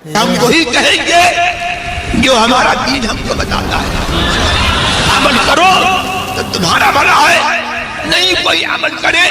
ہم وہی کہیں گے جو ہمارا دین ہم کو بتاتا ہے. عمل کرو تو تمہارا بھلا ہے، نہیں کوئی عمل کرے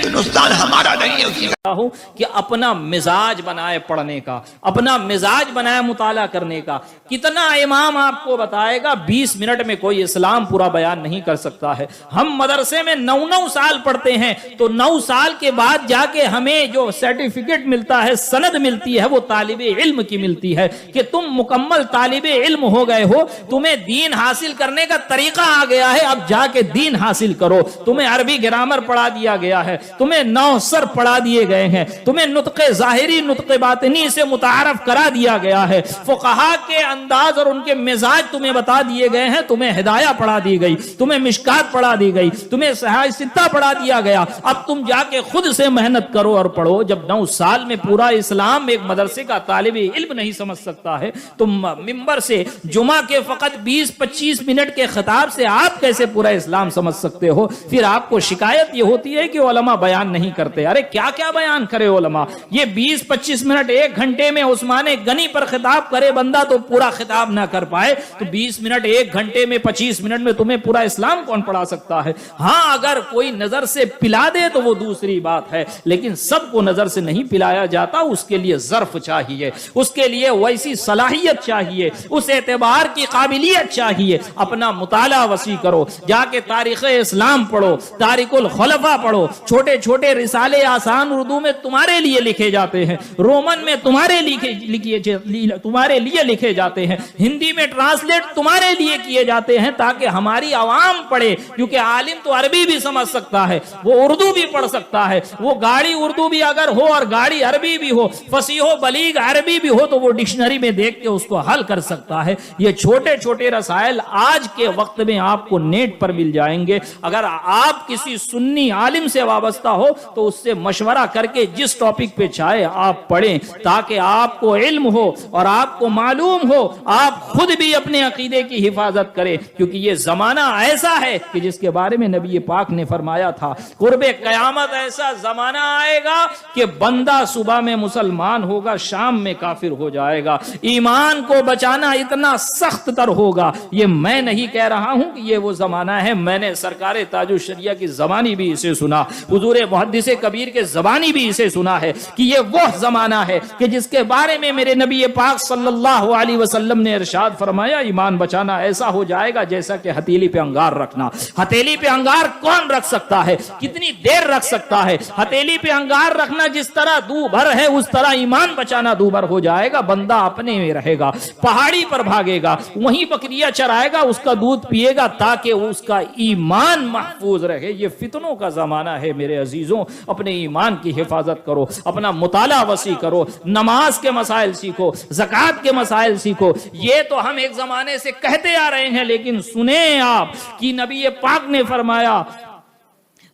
تو نقصان ہمارا نہیں ہے اسی کا. ہوں کہ اپنا مزاج بنائے پڑھنے کا، اپنا مزاج بنائے مطالعہ کرنے کا. کتنا امام آپ کو بتائے گا 20 منٹ میں کوئی اسلام پورا بیان نہیں کر سکتا ہے. ہم مدرسے میں 9 سال پڑھتے ہیں تو 9 سال کے بعد جا کے ہمیں جو سرٹیفکیٹ ملتا ہے، سند ملتی ہے، وہ طالب علم کی ملتی ہے کہ تم مکمل طالب علم ہو گئے ہو، تمہیں دین حاصل کرنے کا طریقہ آ گیا ہے، اب جا کے دین حاصل کرو. تمہیں عربی گرامر پڑھا دیا گیا ہے، تمہیں 9 سر پڑھا دیے گئے ہیں، تمہیں نطق ظاہری نطق باطنی سے متعارف کرا دیا گیا ہے، فقہا کے انداز اور ان کے مزاج تمہیں بتا دیے گئے ہیں، تمہیں ہدایہ پڑھا دی گئی، تمہیں مشکات پڑھا دی گئی، تمہیں صحیح ستہ پڑھا دیا گیا. اب تم جا کے خود سے محنت کرو اور پڑھو. جب 9 سال میں پورا اسلام ایک مدرسے کا طالب علم نہیں سمجھ سکتا ہے تو منبر سے جمعہ کے فقط 20-25 منٹ کے خطاب سے آپ کیسے پورا اسلام سمجھ سکتے ہو؟ پھر آپ کو شکایت یہ ہوتی ہے کہ علماء بیان نہیں کرتے. ارے کیا کیا بیان کرے علماء؟ یہ 20-25 منٹ 1 گھنٹے میں عثمان غنی پر خطاب کرے بندہ تو پورا خطاب نہ کر پائے، تو 20 منٹ 1 گھنٹے میں 25 منٹ میں تمہیں پورا اسلام کون پڑھا سکتا ہے؟ ہاں اگر کوئی نظر سے پلا دے تو وہ دوسری بات ہے، لیکن سب کو نظر سے نہیں پلایا جاتا. اس کے لیے ظرف چاہیے، اس کے لیے ویسی صلاحیت چاہیے، اس اعتبار کی قابلیت چاہیے. اپنا مطالعہ وسیع کرو، جا کے تاریخ اسلام پڑھو، تاریخ الخلفاء پڑھو. چھوٹے چھوٹے رسالے آسان اردو میں تمہارے لیے لکھے جاتے ہیں، رومن میں تمہارے لیے لکھے جاتے ہیں، ہندی میں ٹرانسلیٹ تمہارے لیے کیے جاتے ہیں تاکہ ہماری عوام پڑھے. کیونکہ عالم تو عربی بھی سمجھ سکتا ہے، وہ اردو بھی پڑھ سکتا ہے، وہ گاڑی اردو بھی اگر ہو اور گاڑی عربی بھی ہو، فصیح و بلیغ عربی بھی ہو تو وہ ڈکشنری میں دیکھ کے اس کو حل کر سکتا ہے. یہ چھوٹے چھوٹے رسائل آج کے وقت میں آپ کو نیٹ پر مل جائیں گے. اگر آپ کسی سنی عالم سے وابستہ ہو تو اس سے مشورہ کر کے جس ٹاپک پہ چاہے آپ پڑھیں تاکہ آپ کو علم ہو اور آپ کو معلوم ہو، آپ خود بھی اپنے عقیدے کی حفاظت کریں. کیونکہ یہ زمانہ ایسا ہے کہ جس کے بارے میں نبی پاک نے فرمایا تھا قرب قیامت ایسا زمانہ آئے گا کہ بندہ صبح میں مسلمان ہوگا، شام میں کافر ہو جائے گا. ایمان کو بچانا اتنا سخت تر ہوگا. یہ میں نہیں کہہ رہا ہوں کہ یہ وہ زمانہ ہے، میں نے سرکار تاج الشریعہ کی زبانی بھی اسے سنا، حضور محدث کبیر کے زبانی بھی اسے سنا ہے کہ یہ وہ زمانہ ہے کہ جس کے بارے میں میرے نبی پاک صلی اللہ علیہ وسلم نے ارشاد فرمایا ایمان بچانا ایسا ہو جائے گا جیسا کہ ہتھیلی پہ انگار رکھنا. ہتھیلی پہ انگار کون رکھ سکتا ہے؟ کتنی دیر رکھ سکتا ہے؟ ہتھیلی پہ انگار رکھنا جس طرح دو بھر ہے اس طرح ایمان بچانا دو بھر ہو جائے گا. بندہ اپنے میں رہے گا، پہاڑی پر بھاگے گا، وہیں بکریاں چرائے گا، اس کا دودھ پیے گا تاکہ اس کا ایمان محفوظ رہے. یہ فتنوں کا زمانہ ہے میرے عزیزوں. اپنے ایمان کی حفاظت کرو، اپنا مطالعہ وسیع کرو، نماز کے مسائل سیکھو، زکوٰۃ کے مسائل سیکھو. یہ تو ہم ایک زمانے سے کہتے آ رہے ہیں، لیکن سنیں آپ کہ نبی پاک نے فرمایا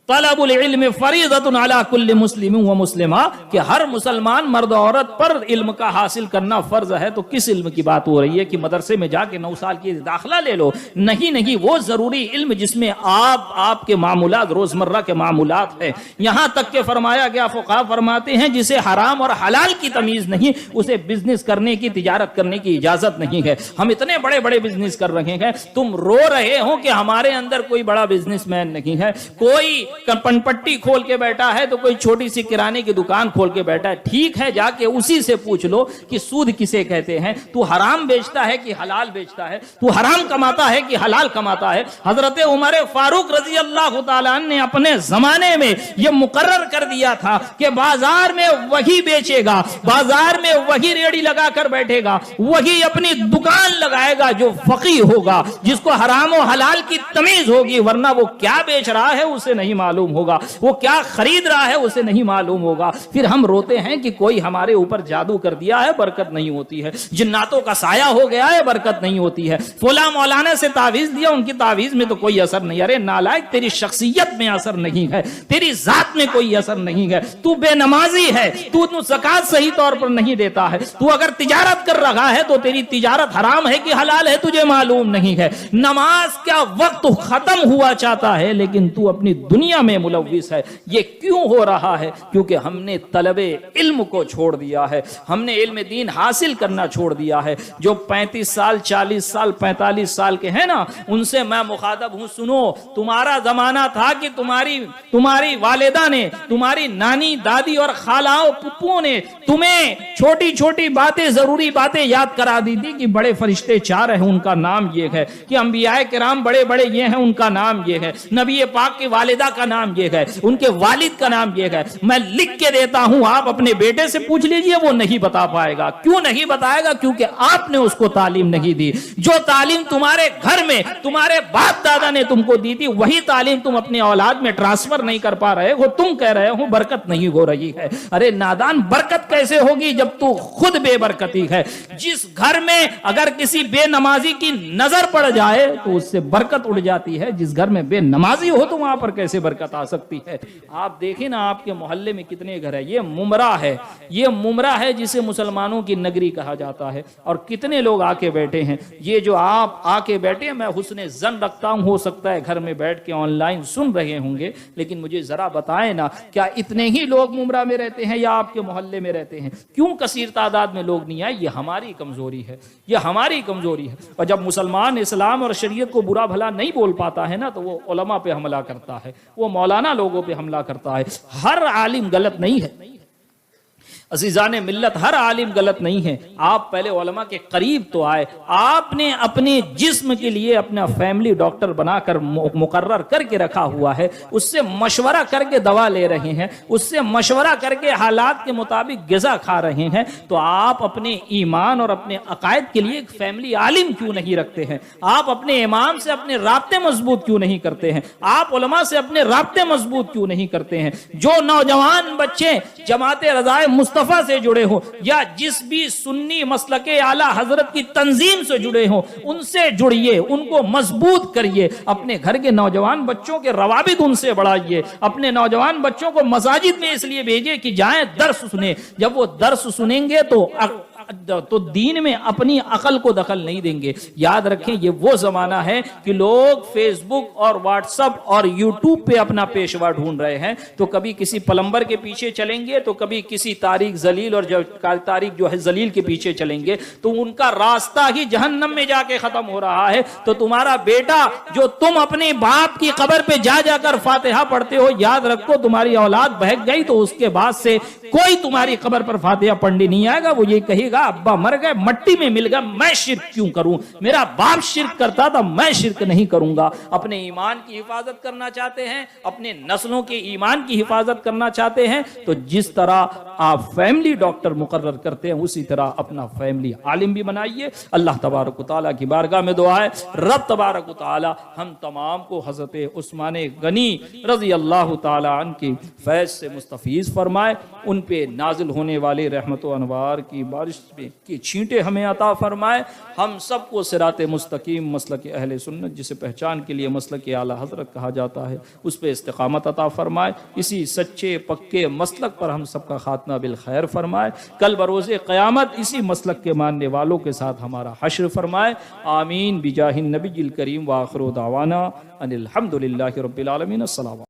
طلب العلم فریضۃ علی کل مسلم و مسلمہ، کہ ہر مسلمان مرد و عورت پر علم کا حاصل کرنا فرض ہے. تو کس علم کی بات ہو رہی ہے کہ مدرسے میں جا کے 9 سال کی داخلہ لے لو؟ نہیں، وہ ضروری علم جس میں آپ کے معمولات، روزمرہ کے معمولات ہیں. یہاں تک کہ فرمایا گیا، فقہا فرماتے ہیں جسے حرام اور حلال کی تمیز نہیں اسے بزنس کرنے کی، تجارت کرنے کی اجازت نہیں ہے. ہم اتنے بڑے بڑے بزنس کر رہے ہیں، تم رو رہے ہو کہ ہمارے اندر کوئی بڑا بزنس مین نہیں ہے. کوئی پن پٹی کھول کے بیٹھا ہے تو کوئی چھوٹی سی کرانے کی دکان کھول کے بیٹھا ہے. ٹھیک ہے، جا کے اسی سے پوچھ لو کہ سود کسے کہتے ہیں. تو حرام بیچتا ہے کہ حلال بیچتا ہے؟ تو حرام کماتا ہے کہ حلال کماتا ہے؟ حضرت عمر فاروق رضی اللہ تعالیٰ عنہ نے اپنے زمانے میں یہ مقرر کر دیا تھا کہ بازار میں وہی بیچے گا، بازار میں وہی ریڑھی لگا کر بیٹھے گا، وہی اپنی دکان لگائے گا جو فقیہ ہوگا، جس کو حرام و حلال کی تمیز ہوگی. ورنہ وہ کیا بیچ رہا ہے اسے نہیں معلوم ہوگا، وہ کیا خرید رہا ہے اسے نہیں معلوم ہوگا. پھر ہم روتے ہیں کہ کوئی ہمارے اوپر جادو کر دیا ہے، برکت نہیں ہوتی ہے. جناتوں کا سایہ ہو گیا ہے، برکت نہیں ہوتی ہے. فلاں مولانا سے تعویذ دیا، ان کی تعویذ میں تو کوئی اثر نہیں. ارے نالائق، تیری شخصیت میں اثر نہیں ہے، تیری ذات میں کوئی اثر نہیں ہے. تو بے نمازی ہے، تو زکات صحیح طور پر نہیں دیتا ہے. تو اگر تجارت کر رہا ہے تو تیری تجارت حرام ہے کہ حلال ہے تجھے معلوم نہیں ہے. نماز کا وقت ختم ہوا چاہتا ہے لیکن تو اپنی دنیا دنیا میں ملوث ہے. یہ کیوں ہو رہا ہے؟ کیونکہ ہم نے طلب علم کو چھوڑ دیا ہے, ہم نے علم دین حاصل کرنا چھوڑ دیا ہے. جو 35 سال 40 سال 45 سال کے ہیں نا, ان سے میں مخاطب ہوں, سنو, تمہارا زمانہ تھا کہ تمہاری والدہ نے, تمہاری نانی دادی اور خالاؤں پھپھوؤں نے تمہیں چھوٹی چھوٹی باتیں, ضروری باتیں یاد کرا دی تھی کہ بڑے فرشتے 4 ہیں, ان کا نام یہ ہے, کہ انبیاء کرام بڑے بڑے یہ ہیں, ان کا نام یہ ہے, نبی پاک کی والدہ کا نام یہ ہے, ان کے والد کا نام یہ ہے. میں لکھ کے دیتا ہوں, آپ اپنے بیٹے سے پوچھ لیجئے, وہ نہیں بتا پائے گا. کیوں نہیں بتائے گا؟ کیونکہ آپ نے اس کو تعلیم نہیں دی. جو تعلیم تمہارے گھر میں تمہارے باپ دادا نے تم کو دی تھی, وہی تعلیم تم اپنے اولاد میں ٹرانسفر نہیں کر پا رہے ہو. تم کہہ رہے ہو برکت نہیں ہو رہی ہے. ارے نادان, برکت کیسے ہوگی جب تو خود بے برکتی ہے؟ جس گھر میں اگر کسی بے نمازی کی نظر پڑ جائے تو اس سے برکت اڑ جاتی ہے. جس گھر میں بے نمازی ہو تو وہاں پر کیسے برکت آ سکتی ہے؟ آپ دیکھیں نا, آپ کے محلے میں کتنے گھر ہیں. یہ ممرہ ہے, یہ ممرہ ہے جسے مسلمانوں کی نگری کہا جاتا ہے, اور کتنے لوگ آ کے بیٹھے ہیں. یہ جو آپ آ کے بیٹھے ہیں, میں حسن ظن رکھتا ہوں, ہو سکتا ہے گھر میں بیٹھ کے آن لائن سن رہے ہوں گے, لیکن مجھے ذرا بتائیں نا, کیا اتنے ہی لوگ ممرہ میں رہتے ہیں یا آپ کے محلے میں رہتے ہیں؟ کیوں کثیر تعداد میں لوگ نہیں آئے؟ یہ ہماری کمزوری ہے, یہ ہماری کمزوری ہے. اور جب مسلمان اسلام اور شریعت کو برا بھلا نہیں بول پاتا ہے نا, تو وہ علماء پہ حملہ کرتا ہے, وہ مولانا لوگوں پہ حملہ کرتا ہے. ہر عالم غلط نہیں ہے عزیزان ملت, ہر عالم غلط نہیں ہے. آپ پہلے علماء کے قریب تو آئے. آپ نے اپنے جسم کے لیے اپنا فیملی ڈاکٹر بنا کر مقرر کر کے رکھا ہوا ہے, اس سے مشورہ کر کے دوا لے رہے ہیں, اس سے مشورہ کر کے حالات کے مطابق غذا کھا رہے ہیں. تو آپ اپنے ایمان اور اپنے عقائد کے لیے ایک فیملی عالم کیوں نہیں رکھتے ہیں؟ آپ اپنے امام سے اپنے رابطے مضبوط کیوں نہیں کرتے ہیں؟ آپ علماء سے اپنے رابطے مضبوط کیوں نہیں کرتے ہیں؟ جو نوجوان بچے جماعت رضائے مصطفیٰ سے جڑے ہوں, یا جس بھی سنی مسلک اعلی حضرت کی تنظیم سے جڑے ہوں, ان سے جڑیے, ان کو مضبوط کریے. اپنے گھر کے نوجوان بچوں کے روابط ان سے بڑھائیے. اپنے نوجوان بچوں کو مساجد میں اس لیے بھیجیے کہ جائیں درس سنیں. جب وہ درس سنیں گے تو دین میں اپنی عقل کو دخل نہیں دیں گے. یاد رکھیں, یہ وہ زمانہ ہے کہ لوگ فیس بک اور واٹس ایپ اور یوٹیوب پہ اپنا پیشوا ڈھونڈ رہے ہیں. تو کبھی کسی پلمبر کے پیچھے چلیں گے, تو کبھی کسی تاریخ ذلیل اور تاریخ جو ہے ذلیل کے پیچھے چلیں گے, تو ان کا راستہ ہی جہنم میں جا کے ختم ہو رہا ہے. تو تمہارا بیٹا جو تم اپنے باپ کی قبر پہ جا کر فاتحہ پڑھتے ہو, یاد رکھو تمہاری اولاد بہک گئی تو اس کے بعد سے کوئی تمہاری قبر پر فاتحہ پڑھنے نہیں آئے گا. وہ یہ کہے گا ابا مر گئے, مٹی میں مل گیا, میں شرک کیوں کروں؟ میرا باپ شرک کرتا تھا, میں شرک نہیں کروں گا. اپنے ایمان کی حفاظت کرنا چاہتے ہیں, اپنے نسلوں کے ایمان کی حفاظت کرنا چاہتے ہیں, تو جس طرح آپ فیملی ڈاکٹر مقرر کرتے ہیں, اسی طرح اپنا فیملی عالم بھی بنائیے. اللہ تبارک و تعالیٰ کی بارگاہ میں دعا ہے, رب تبارک و تعالیٰ ہم تمام کو حضرت عثمان غنی رضی اللہ تعالیٰ عنہ کی فیض سے مستفیض فرمائے. ان پہ نازل ہونے والے رحمت و انوار کی بارش کی چھینٹیں ہمیں عطا فرمائے. ہم سب کو صراط مستقیم مسلک اہل سنت, جسے پہچان کے لیے مسلک اعلی حضرت کہا جاتا ہے, اس پہ استقامت عطا فرمائے. اسی سچے پکے مسلک پر ہم سب کا خاتمہ بالخیر فرمائے. کل بروز قیامت اسی مسلک کے ماننے والوں کے ساتھ ہمارا حشر فرمائے. آمین بجاہ النبی الکریم. وآخر دعوانا ان الحمد للہ رب العالمین. السلام.